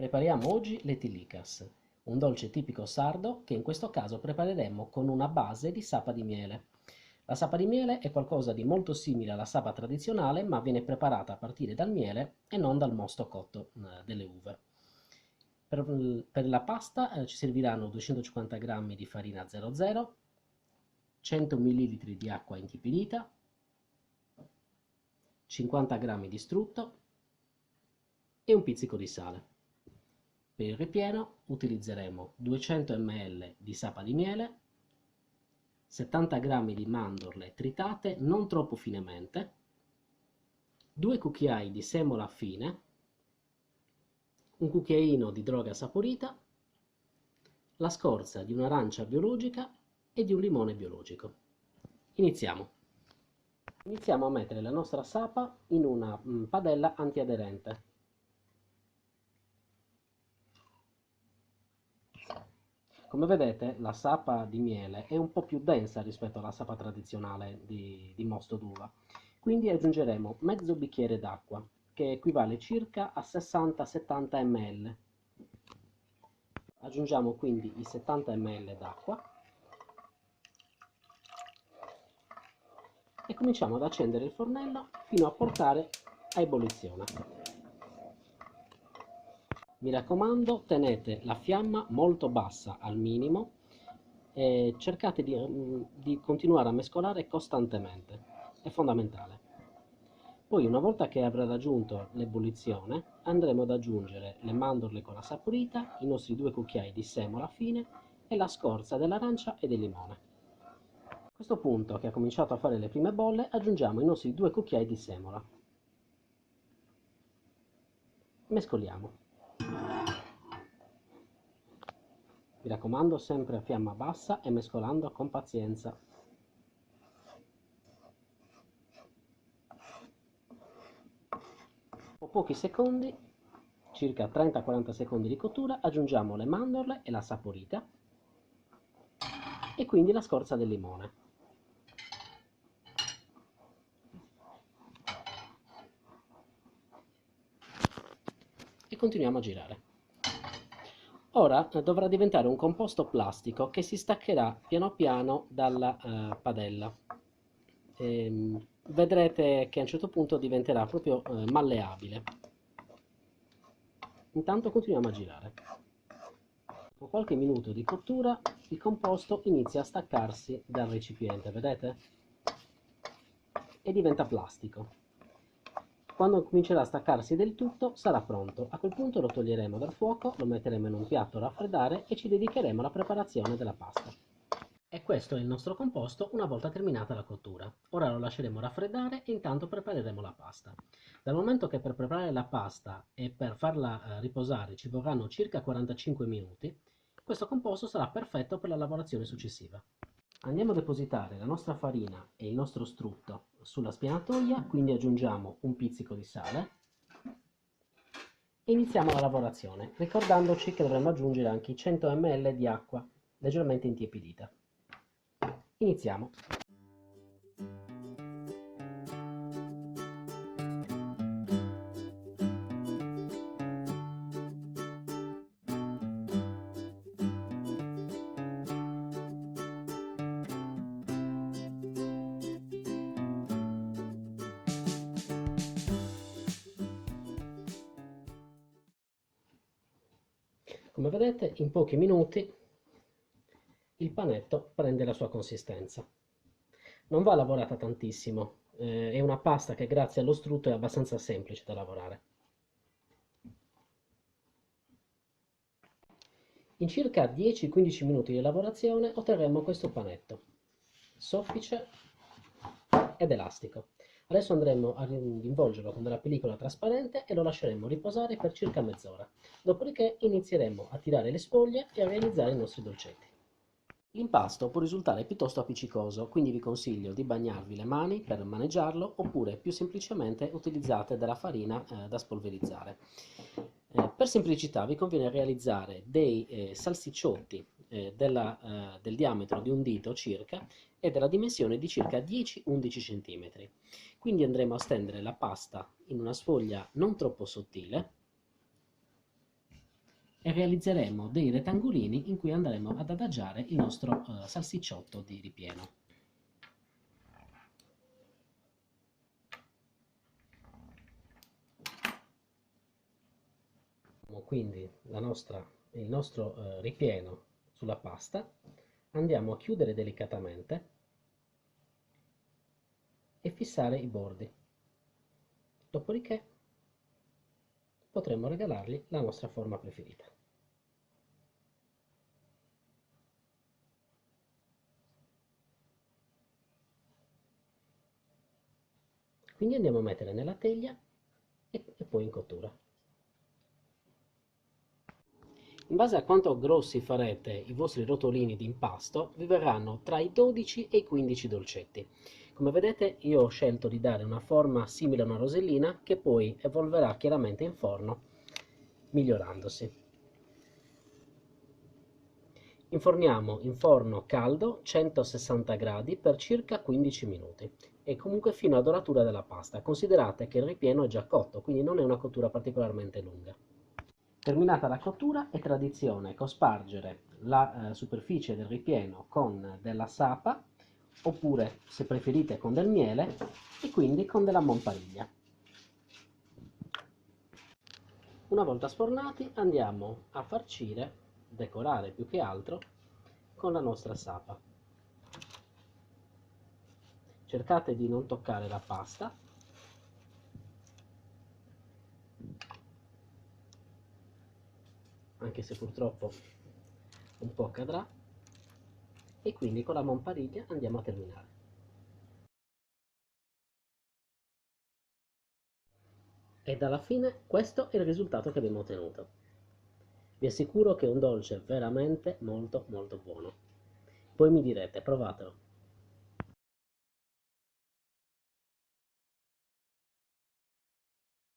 Prepariamo oggi le tilicas, un dolce tipico sardo che in questo caso prepareremo con una base di sapa di miele. La sapa di miele è qualcosa di molto simile alla sapa tradizionale, ma viene preparata a partire dal miele e non dal mosto cotto delle uve. Per la pasta ci serviranno 250 g di farina 00, 100 ml di acqua intiepidita, 50 g di strutto e un pizzico di sale. Per il ripieno utilizzeremo 200 ml di sapa di miele, 70 g di mandorle tritate non troppo finemente, 2 cucchiai di semola fine, un cucchiaino di droga saporita, la scorza di un'arancia biologica e di un limone biologico. Iniziamo. Iniziamo a mettere la nostra sapa in una padella antiaderente. Come vedete, la sapa di miele è un po' più densa rispetto alla sapa tradizionale di mosto d'uva, quindi aggiungeremo mezzo bicchiere d'acqua, che equivale circa a 60-70 ml. Aggiungiamo quindi i 70 ml d'acqua e cominciamo ad accendere il fornello fino a portare a ebollizione. Mi raccomando, tenete la fiamma molto bassa, al minimo, e cercate di continuare a mescolare costantemente, è fondamentale. Poi, una volta che avrà raggiunto l'ebollizione, andremo ad aggiungere le mandorle con la saporita, i nostri 2 cucchiai di semola fine e la scorza dell'arancia e del limone. A questo punto, che ha cominciato a fare le prime bolle, aggiungiamo i nostri 2 cucchiai di semola. Mescoliamo. Mi raccomando, sempre a fiamma bassa e mescolando con pazienza. Dopo pochi secondi, circa 30-40 secondi di cottura, aggiungiamo le mandorle e la saporita e quindi la scorza del limone. E continuiamo a girare. Ora dovrà diventare un composto plastico che si staccherà piano piano dalla padella. Vedrete che a un certo punto diventerà proprio malleabile. Intanto continuiamo a girare. Dopo qualche minuto di cottura il composto inizia a staccarsi dal recipiente, vedete? E diventa plastico. Quando comincerà a staccarsi del tutto sarà pronto. A quel punto lo toglieremo dal fuoco, lo metteremo in un piatto a raffreddare e ci dedicheremo alla preparazione della pasta. E questo è il nostro composto una volta terminata la cottura. Ora lo lasceremo raffreddare e intanto prepareremo la pasta. Dal momento che per preparare la pasta e per farla riposare ci vorranno circa 45 minuti, questo composto sarà perfetto per la lavorazione successiva. Andiamo a depositare la nostra farina e il nostro strutto sulla spianatoia, quindi aggiungiamo un pizzico di sale e iniziamo la lavorazione, ricordandoci che dovremo aggiungere anche i 100 ml di acqua leggermente intiepidita. Iniziamo. Come vedete, in pochi minuti il panetto prende la sua consistenza. Non va lavorata tantissimo, è una pasta che grazie allo strutto è abbastanza semplice da lavorare. In circa 10-15 minuti di lavorazione otterremo questo panetto, soffice ed elastico. Adesso andremo ad involgerlo con della pellicola trasparente e lo lasceremo riposare per circa mezz'ora. Dopodiché inizieremo a tirare le sfoglie e a realizzare i nostri dolcetti. L'impasto può risultare piuttosto appiccicoso, quindi vi consiglio di bagnarvi le mani per maneggiarlo oppure più semplicemente utilizzate della farina da spolverizzare. Per semplicità vi conviene realizzare dei salsicciotti del diametro di un dito circa e della dimensione di circa 10-11 cm. Quindi andremo a stendere la pasta in una sfoglia non troppo sottile e realizzeremo dei rettangolini in cui andremo ad adagiare il nostro salsicciotto di ripieno. Quindi il nostro ripieno sulla pasta, andiamo a chiudere delicatamente e fissare i bordi. Dopodiché potremo regalargli la nostra forma preferita. Quindi andiamo a mettere nella teglia e poi in cottura. In base a quanto grossi farete i vostri rotolini di impasto, vi verranno tra i 12 e i 15 dolcetti. Come vedete, io ho scelto di dare una forma simile a una rosellina che poi evolverà chiaramente in forno, migliorandosi. Inforniamo in forno caldo 160 gradi per circa 15 minuti e comunque fino a doratura della pasta. Considerate che il ripieno è già cotto, quindi non è una cottura particolarmente lunga. Terminata la cottura, è tradizione cospargere la superficie del ripieno con della sapa, oppure, se preferite, con del miele e quindi con della monpariglia. Una volta sfornati andiamo a farcire, decorare più che altro, con la nostra sapa. Cercate di non toccare la pasta. Anche se purtroppo un po' cadrà, e quindi con la monpariglia andiamo a terminare. Ed alla fine questo è il risultato che abbiamo ottenuto. Vi assicuro che è un dolce veramente molto buono. Poi mi direte, provatelo.